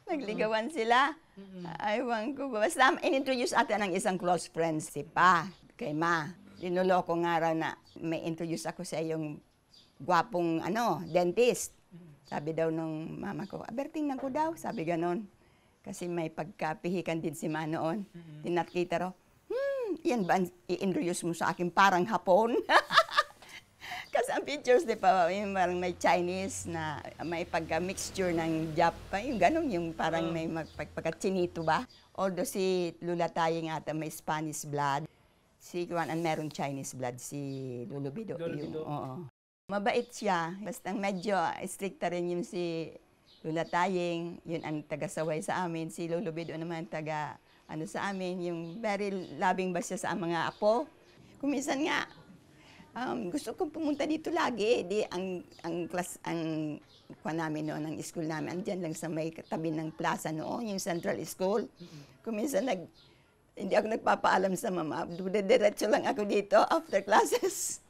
Nagligawan sila. Aywan ko ba. Basta in-introduce ata ng isang close friend si Pa kay Ma. Linuloko nga raw na may introduce ako sa yung gwapong dentist. Sabi daw nung mama ko, tingnan ko daw. Sabi ganon. Kasi may pagkapihikan din si Ma noon. Tinakita raw, yan ba i-introduce mo sa akin parang Hapon? Kasi ang pictures, di pa, yung parang may Chinese na may pagka-mixture ng Japan, yung gano'n, yung parang may pagka-chinito ba? Although si Lula Tayeng ata may Spanish blood, si Juan ang merong Chinese blood, si Lolo Bido. Oo. Mabait siya, basta medyo stricta rin yung si Lula Tayeng, yun ang taga-saway sa amin, si Lolo Bido naman sa amin, yung very loving ba siya sa mga apo. Kuminsan nga, gusto kong pumunta dito lagi. Ang namin noon, ang school namin, andyan lang sa may tabi ng plaza noon, yung Central School. Kuminsan hindi ako nagpapaalam sa mama. Diretso lang ako dito after classes.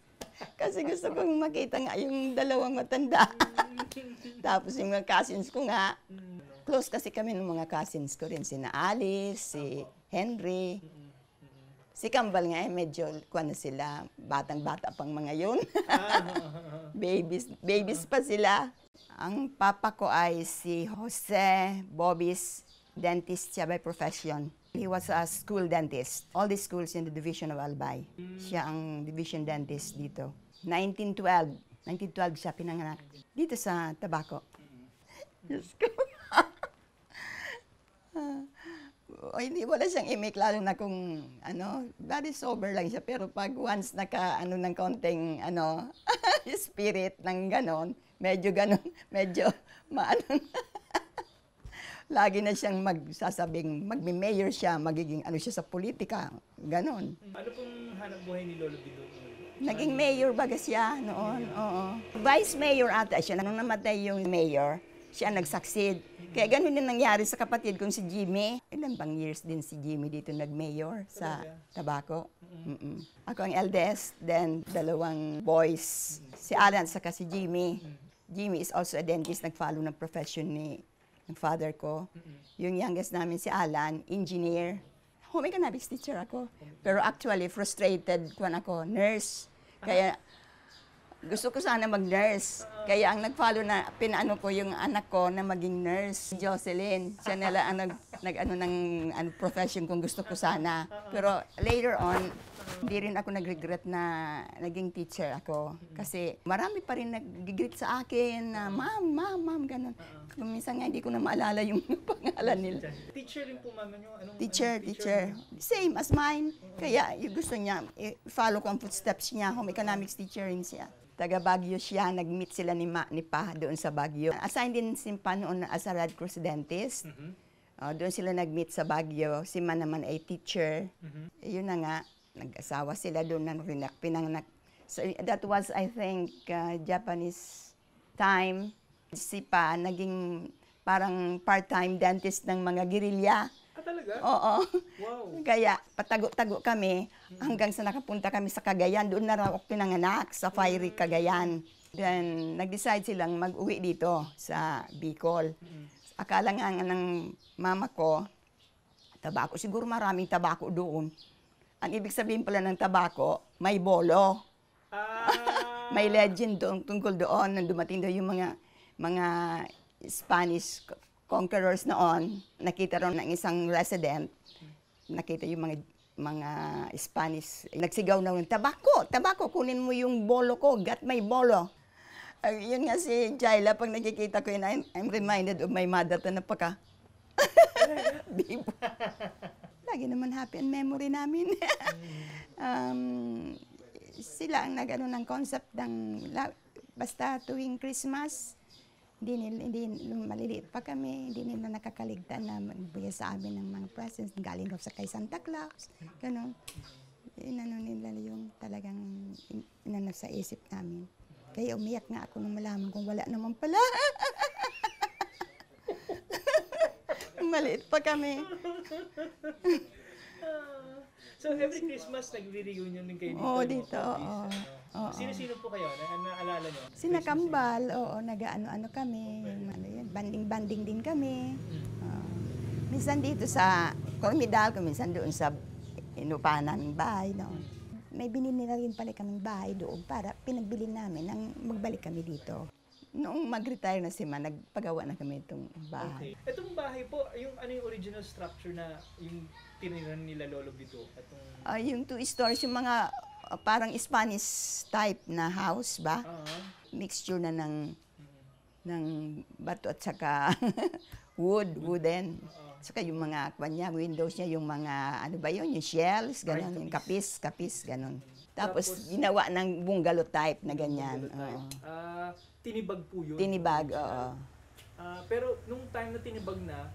Kasi gusto kong makita nga yung dalawang matanda. Tapos yung mga cousins ko nga. Close kasi kami ng mga cousins ko rin. Si Alice, si Henry. Si Kambal nga medyo na sila, batang-bata pang mga yun. Babies pa sila. Ang papa ko ay si Jose Bobis, dentist siya by profession. He was a school dentist. All the schools in the division of Albay. Siya ang division dentist dito. 1912 siya pinanganak. Dito sa Tabaco. Diyos ko. Hindi, wala siyang imik, lalo na kung, very sober lang siya. Pero pag once ng konting, spirit ng ganon, medyo lagi na siyang magsasabing, magme-mayor siya, magiging siya sa politika, ganon. Ano pong hanap buhay ni Lolo Bido? Naging mayor baga siya noon, oo. Vice mayor ata siya. Nung namatay yung mayor, siya nag-succeed. Kaya ganun din nangyari sa kapatid kong si Jimmy. Ilan bang years din si Jimmy dito nag-mayor sa Tabaco? Ako ang eldest, then dalawang boys. Si Alan saka si Jimmy. Jimmy is also a dentist, nag-follow ng profession ng father ko. Yung youngest namin si Alan, engineer. Home economics teacher ako. Pero actually, frustrated ako, nurse. Kaya gusto ko sana mag-nurse. Kaya ang nag-follow na, pinaano ko yung anak ko na maging nurse, Jocelyn. Siya nila ang ng profession kung gusto ko sana. Pero later on, hindi rin ako nag-regret na naging teacher ako. Kasi marami pa rin nag-regret sa akin na, ma'am, ganun. Minsan nga hindi ko na maalala yung pangalan nila. Teacher rin po, mama nyo? Teacher. Same as mine. Kaya yung gusto niya, follow ko ang footsteps niya. Home economics teacher rin siya. Taga Baguio siya, nag-meet sila ni Pa doon sa Baguio. Assigned din si Pa noon as a Red Cross dentist. Doon sila nag-meet sa Baguio. Si Ma naman ay teacher. Yun na nga, nag-asawa sila doon na pinanganak. So that was, I think, Japanese time. Si Pa naging parang part-time dentist ng mga guerrilla. Talaga? Oo. Wow. Kaya patago-tago kami hanggang sa nakapunta kami sa Cagayan. Doon na raw ako pinanganak sa Fiery Cagayan. Then nag-decide silang mag-uwi dito sa Bicol. Akala nga ng mama ko, tabako. Siguro maraming tabako doon. Ang ibig sabihin pala ng tabako, may bolo. May legend doon, tungkol doon nang dumating daw yung mga Spanish conquerors noon. Nakita ron ng isang resident, nakita yung mga Spanish, nagsigaw na rin, tabako, kunin mo yung bolo ko, got my bolo. Yun nga si Jaila, pag nakikita ko yun, I'm reminded of my mother na napaka. Bibo. Lagi naman happy and memory namin. Sila ang nag-ano ng concept ng, basta tuwing Christmas, hindi maliliit pa kami, hindi nila nakakaligtan na magbigay sa amin ng mga presents galing sa kay Santa Claus, gano'n. Inano nila yung talagang inano sa isip namin. Kaya umiyak nga ako nung malaman kung wala naman pala. Maliit pa kami. So every Christmas nagre-reunion din kayo dito? Oo, dito. Oo. Sino-sino po kayo? Naalala nyo? Sinakambal, oo, nag-ano-ano kami, yung ano yun, banding-banding din kami. Oo. Minsan dito sa Cormidal, minsan doon sa inupahan naming bahay noon. May binili na rin pala kaming bahay doon para pinagbili namin nang magbalik kami dito. Noong mag-retire na si Ma, nagpagawa na kami itong bahay. Okay. Itong bahay po, yung ano yung original structure na yung tiniran nila Lolo Bito? Yung 2 stories, yung mga parang Spanish type na house ba? Mixture na ng bato at saka wooden. Saka yung mga kanya, windows niya, yung mga, ano ba yun, yung shells, gano'n, yung kapis, gano'n. Tapos ginawa ng bungalow type na ganyan. Oo. Tinibag po yun? Tinibag, oo. Pero nung time na tinibag na,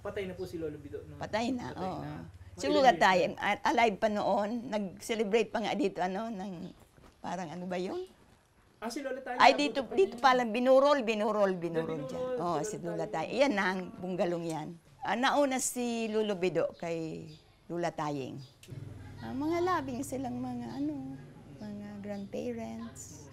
patay na po si Lolo Bito? Patay na, oo. Na. Sulugat tayo, alive pa noon, nag-celebrate pa nga dito, ano, ng, parang ano ba yun? Si Lola Tayo? Ay, dito pala, binurol dyan. Oo, si Lola Tayo. Yan na, ang bunggalong yan. Nauna si Lolo Bido kay Lola Tayeng. Mga labing silang mga grandparents.